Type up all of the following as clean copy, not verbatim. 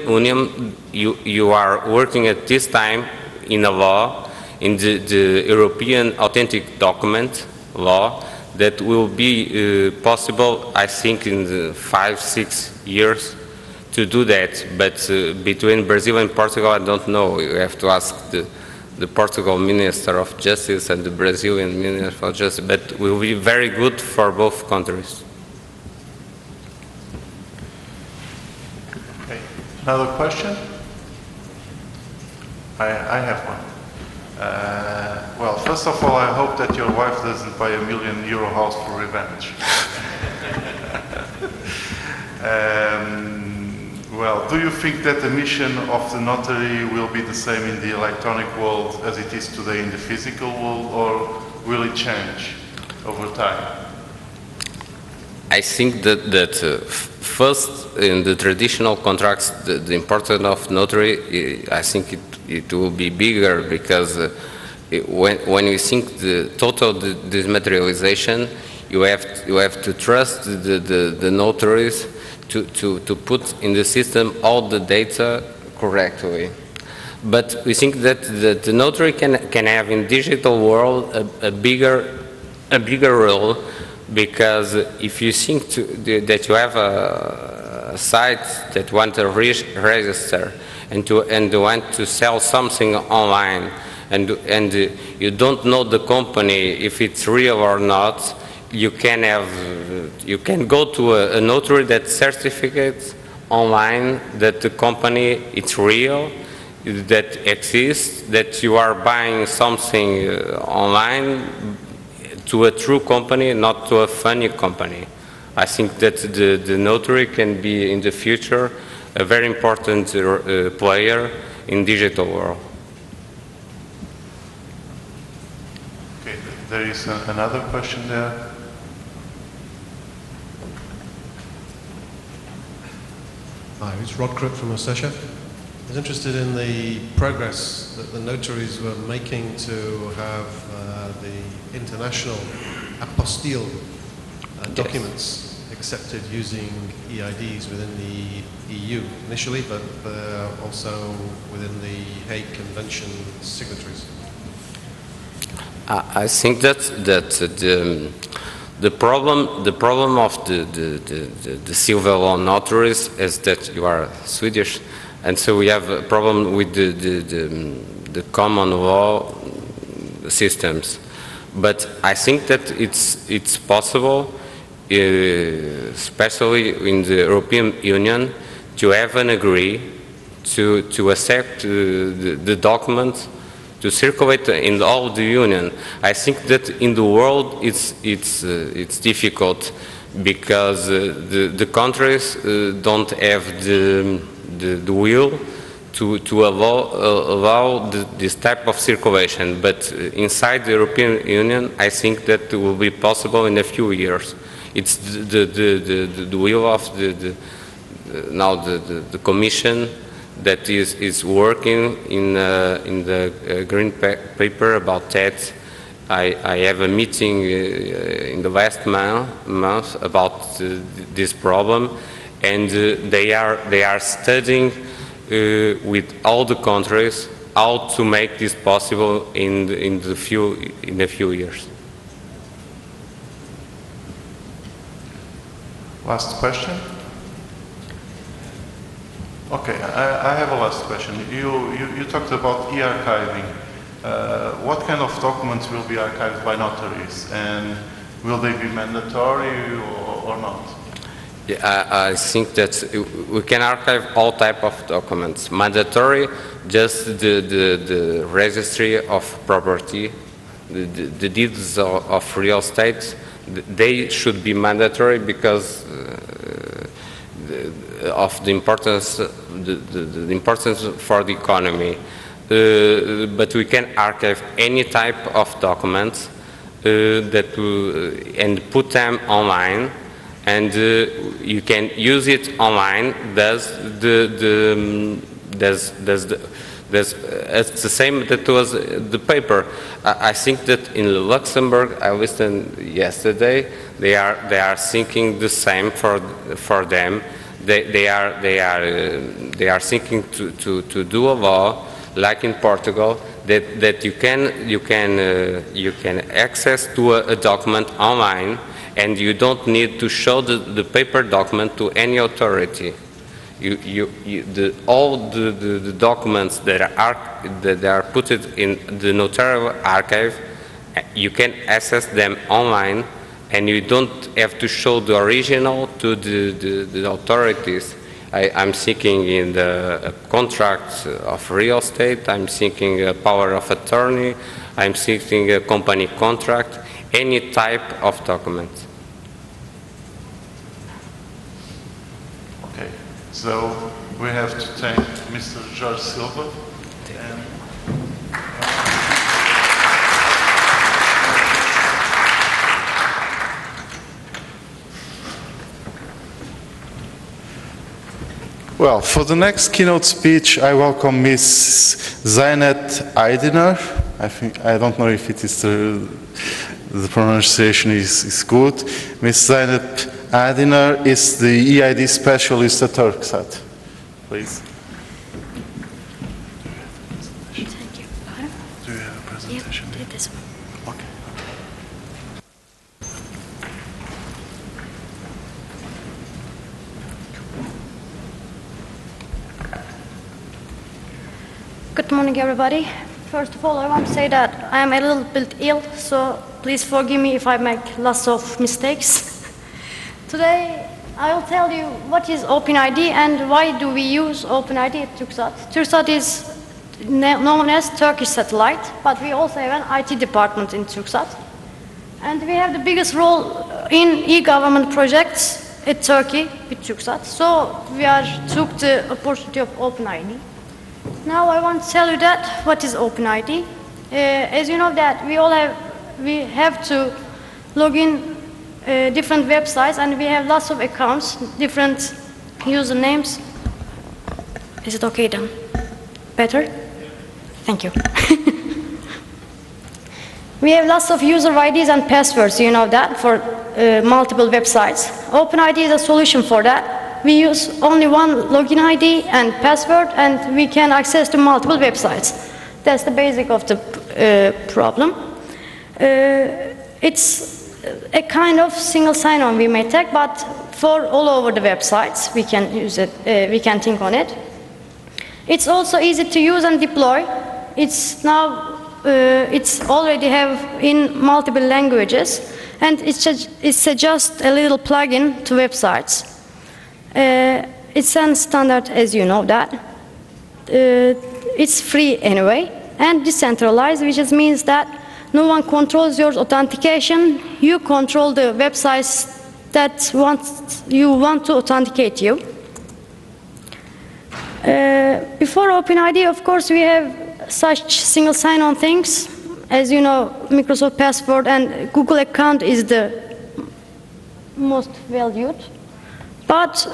Union, you are working at this time in a law, in the European Authentic Document law, that will be possible, I think, in 5-6 years to do that. But between Brazil and Portugal, I don't know. You have to ask the Portugal Minister of Justice and the Brazilian Minister of Justice, but it will be very good for both countries. Okay. Another question? I have one. Well, first of all, I hope that your wife doesn't buy a €1 million house for revenge. Well, do you think that the mission of the notary will be the same in the electronic world as it is today in the physical world, or will it change over time? I think that first, in the traditional contracts, the importance of notary, I think it will be bigger, because when you think the total dematerialization, you have to trust the notaries to put in the system all the data correctly. But we think that the notary can have in digital world a bigger role, because if you think that you have a site that want to register and want to sell something online, and you don't know the company if it's real or not, you can go to a notary that certificates online that the company it's real, that exists, that you are buying something online to a true company, not to a funny company. I think that the notary can be in the future a very important player in digital world. Okay, there is another question there. Hi, it's Rod Crook from Ossetia. I was interested in the progress that the notaries were making to have the international apostille documents accepted using EIDs within the EU initially, but also within the Hague Convention signatories. I think that the problem of the civil law notaries is that you are Swedish, and so we have a problem with the common law systems. But I think that it's possible, especially in the European Union, to have an agree to accept the document to circulate in all the Union. I think that in the world it's difficult, because the countries don't have the will to allow this type of circulation. But inside the European Union, I think that it will be possible in a few years. It's the will of now the Commission that is working in the green paper about that. I have a meeting in the last month about this problem, and they are studying with all the countries how to make this possible in a few years. Last question. Okay, I have a last question. You talked about e-archiving. What kind of documents will be archived by notaries, and will they be mandatory or not? Yeah, I think that we can archive all type of documents. Mandatory, just the registry of property, the deeds of real estate. They should be mandatory because of the importance, the importance for the economy. But we can archive any type of documents and put them online, and you can use it online. It's the same that was the paper. I think that in Luxembourg, I listened yesterday, they are thinking the same for them, they are thinking to do a law like in Portugal that you can access to a document online, and you don't need to show the paper document to any authority. All the documents that are put in the notarial archive, you can access them online, and you don't have to show the original to the authorities. I'm thinking in the contract of real estate, I'm thinking a power of attorney, I'm thinking a company contract, any type of document. Okay, so we have to thank Mr. Jorge Silva. And, well, for the next keynote speech, I welcome Ms. Zaynet Aydiner. I don't know if it is the pronunciation is good. Ms. Zaynet Aydiner is the EID specialist at Turksat. Please. Thank you. Do you have a presentation? Yep, this one. Okay. Good morning, everybody. First of all, I want to say that I am a little bit ill, so please forgive me if I make lots of mistakes. Today, I will tell you what is OpenID and why do we use OpenID at TürkSat. TürkSat is known as Turkish Satellite, but we also have an IT department in TürkSat. And we have the biggest role in e-government projects at Turkey with TürkSat. So we took the opportunity of OpenID. Now I want to tell you that what is OpenID. As you know that we have to log in different websites, and we have lots of accounts, different usernames. Is it okay then? Better? Thank you. We have lots of user IDs and passwords, you know that, for multiple websites. OpenID is a solution for that. We use only one login ID and password, and we can access to multiple websites. That's the basic of the problem. It's a kind of single sign-on we may take, but for all over the websites, we can use it. We can think on it. It's also easy to use and deploy. It's already have in multiple languages, and it's just a little plugin to websites. It's a standard, as you know that. It's free anyway, and decentralized, which just means that no one controls your authentication. You control the websites that you want to authenticate you. Before OpenID, of course, we have such single sign-on things. As you know, Microsoft Passport and Google account is the most valued. But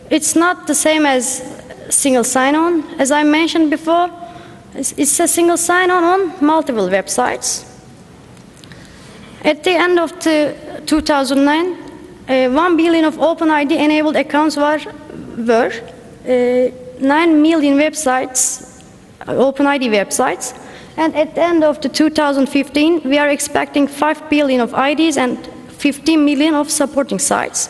it's not the same as single sign-on. As I mentioned before, it's a single sign-on on multiple websites. At the end of 2009, 1 billion of OpenID enabled accounts were 9 million websites, OpenID websites. And at the end of 2015, we are expecting 5 billion of IDs and 15 million of supporting sites.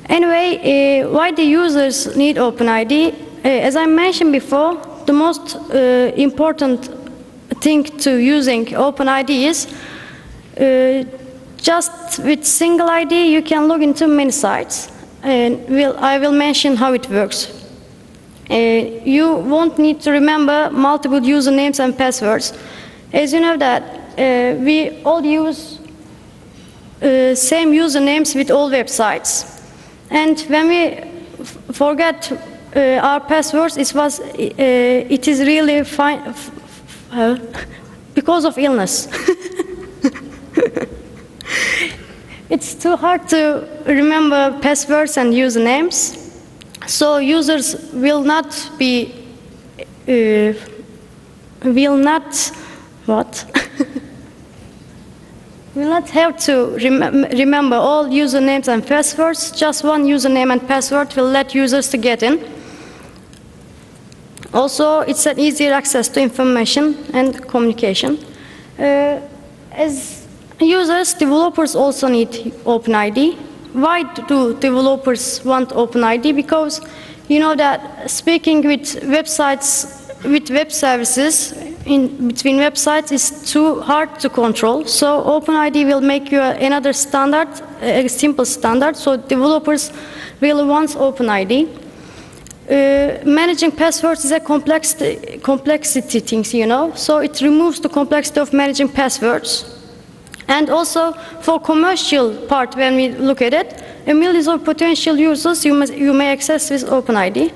Anyway, why the users need OpenID? As I mentioned before, the most important thing to using OpenID is just with single ID you can log into many sites. And I will mention how it works. You won't need to remember multiple usernames and passwords. As you know that we all use same usernames with all websites. And when we forget our passwords, it is really fine because of illness. It's too hard to remember passwords and usernames, so users will not will not have to remember all usernames and passwords. Just one username and password will let users to get in. Also, it's an easier access to information and communication. As users, developers also need OpenID. Why do developers want OpenID? Because you know that speaking with websites, with web services, between websites is too hard to control. So OpenID will make you another standard, a simple standard. So developers really want OpenID. Managing passwords is a complexity things, you know. So it removes the complexity of managing passwords. And also for commercial part, when we look at it, millions of potential users you may access with OpenID.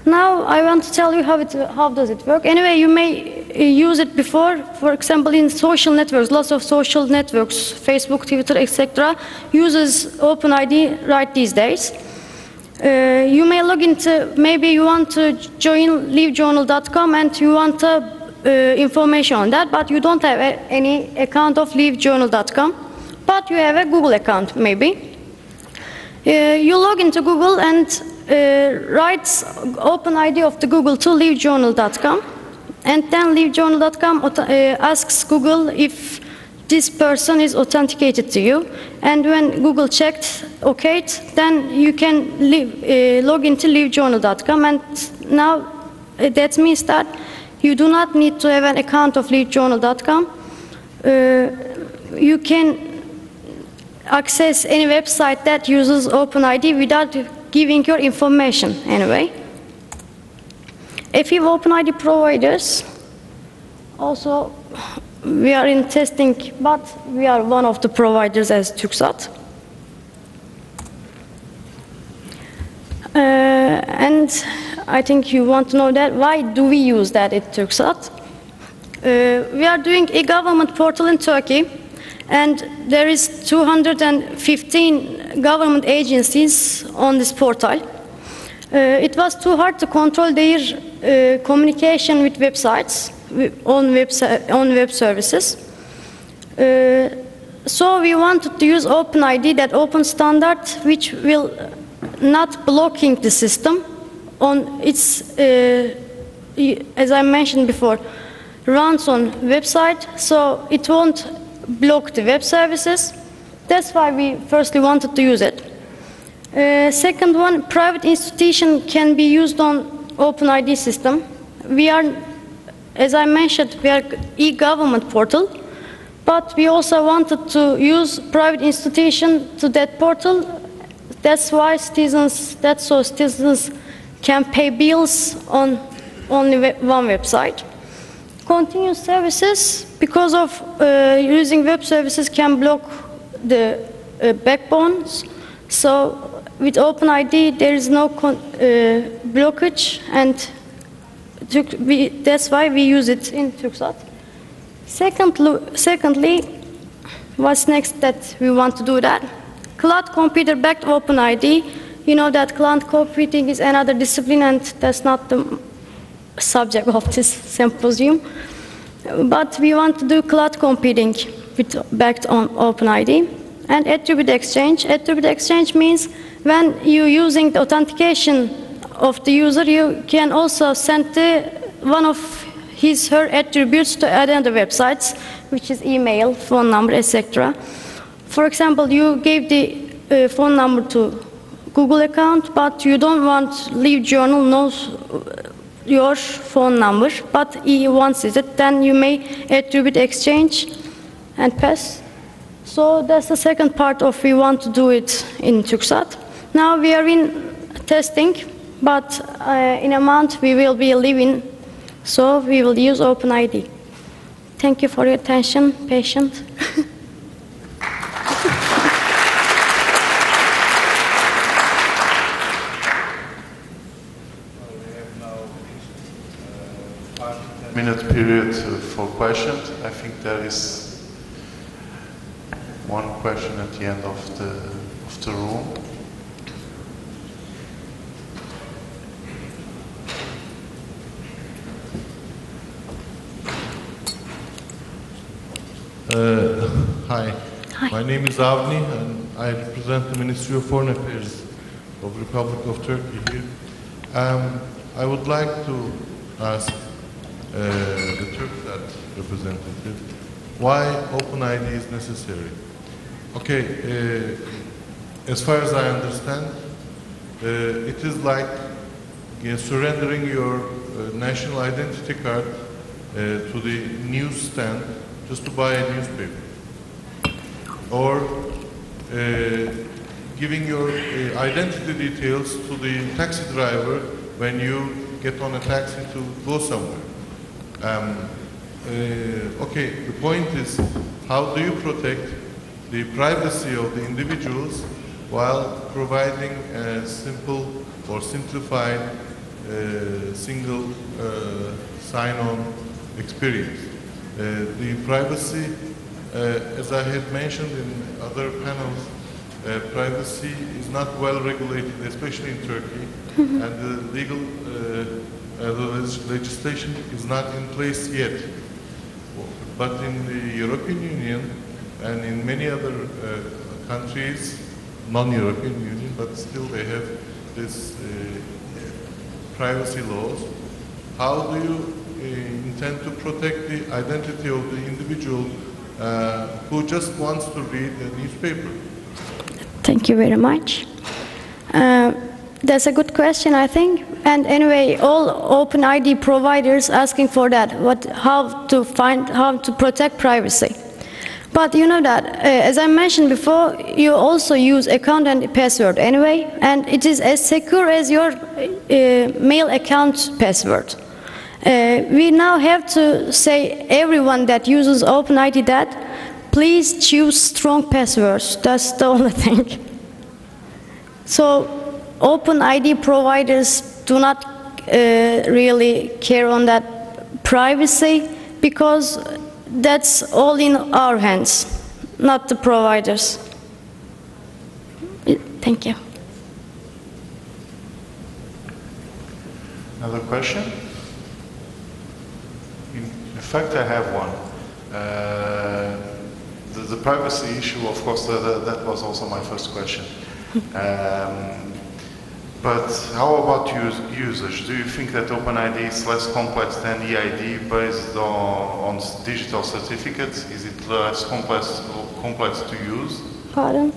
Now I want to tell you how does it work. Anyway, you may use it before, for example, in social networks. Lots of social networks, Facebook, Twitter, etc., uses OpenID right these days. You may log into, maybe you want to join livejournal.com and you want information on that, but you don't have any account of livejournal.com, but you have a Google account maybe. You log into Google and writes OpenID of the Google to livejournal.com, and then livejournal.com asks Google if this person is authenticated to you, and when Google checked OK, then you can log into livejournal.com, and now that means that you do not need to have an account of livejournal.com. You can access any website that uses OpenID without giving your information anyway. A few OpenID providers, also we are in testing, but we are one of the providers as TürkSat. And I think you want to know that why do we use that at TürkSat? We are doing a government portal in Turkey, and there is 215 government agencies on this portal. It was too hard to control their communication with websites, on web services. So we wanted to use OpenID, that open standard, which will not blocking the system on its, as I mentioned before, runs on website, so it won't block the web services. That's why we firstly wanted to use it. Second one, private institution can be used on OpenID system. We are, as I mentioned, we are e-government portal, but we also wanted to use private institution to that portal. That's why citizens can pay bills on only one website. Continuous services, because of using web services, can block the backbones. So with OpenID, there is no blockage, and that's why we use it in TürkSat. Secondly, what's next that we want to do that? Cloud computer-backed OpenID. You know that cloud computing is another discipline, and that's not the subject of this symposium. But we want to do cloud computing backed on OpenID. And attribute exchange. Attribute exchange means when you're using the authentication of the user, you can also send one of her attributes to other websites, which is email, phone number, etc. For example, you gave the phone number to Google account, but you don't want LiveJournal knows your phone number, but he wants it, then you may attribute exchange and pass. So that's the second part of we want to do it in TürkSat. Now we are in testing, but in a month we will be leaving, so we will use OpenID. Thank you for your attention, patience. Minute period for questions. I think there is one question at the end of the room. Hi. Hi. My name is Avni, and I represent the Ministry of Foreign Affairs of the Republic of Turkey here. I would like to ask the Turkcell representative why OpenID is necessary. Okay, as far as I understand, it is like surrendering your national identity card to the newsstand just to buy a newspaper, or giving your identity details to the taxi driver when you get on a taxi to go somewhere. Okay, the point is, how do you protect the privacy of the individuals while providing a simple or simplified single sign-on experience? The privacy, as I had mentioned in other panels, privacy is not well regulated, especially in Turkey, and the legal legislation is not in place yet. But in the European Union and in many other countries, non-European Union, but still they have this privacy laws. How do you intend to protect the identity of the individual who just wants to read a newspaper? Thank you very much. That's a good question, I think. And anyway, all OpenID providers asking for that, how to protect privacy. But you know that, as I mentioned before, you also use account and password anyway, and it is as secure as your mail account password. We now have to say everyone that uses OpenID that please choose strong passwords. That's the only thing. So OpenID providers do not really care on that privacy, because that's all in our hands, not the providers. Thank you. Another question? In fact, I have one. The privacy issue, of course, that was also my first question. But how about usage? Do you think that OpenID is less complex than EID based on digital certificates? Is it less complex to use? Pardon?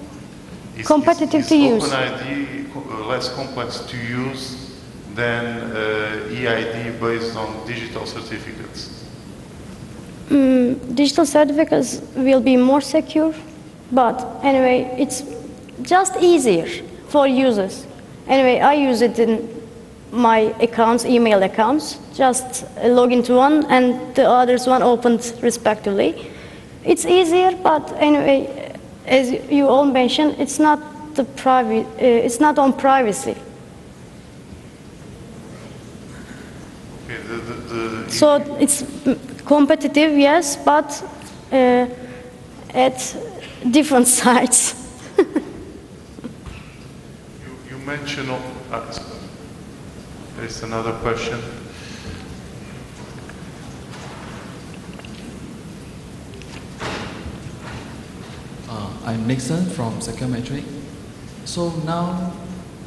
Competitive to use. Is OpenID less complex to use than EID based on digital certificates? Digital certificates will be more secure, but anyway, it's just easier for users. Anyway, I use it in my accounts, email accounts, just log into one and the others one opened respectively. It's easier, but anyway, as you all mentioned, it's not it's not on privacy. Okay, So it's competitive, yes, but at different sides. You mentioned, there's another question. I'm Nixon from Psychometric. So now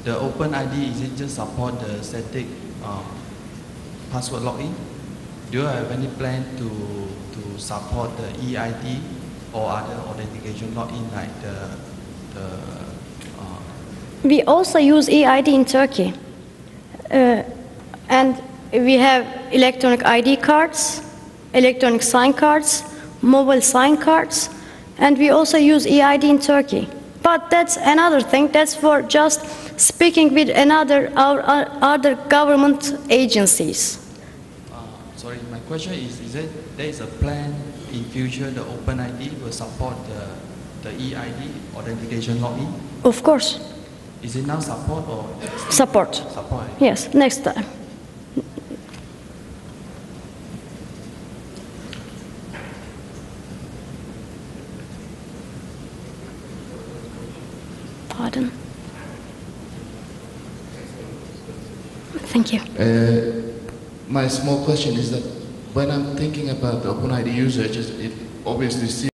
the OpenID, is it just support the static password login? Do you have any plan to support the EID or other authentication login like We also use EID in Turkey. And we have electronic ID cards, electronic sign cards, mobile sign cards, and we also use EID in Turkey. But that's another thing. That's for just speaking with our other government agencies. Sorry, my question is it there is a plan in future the OpenID will support the EID authentication login? Of course. Is it now support or? Support. Support. Yes, next time. Pardon? Thank you. My small question is that when I'm thinking about the OpenID usage, it obviously seems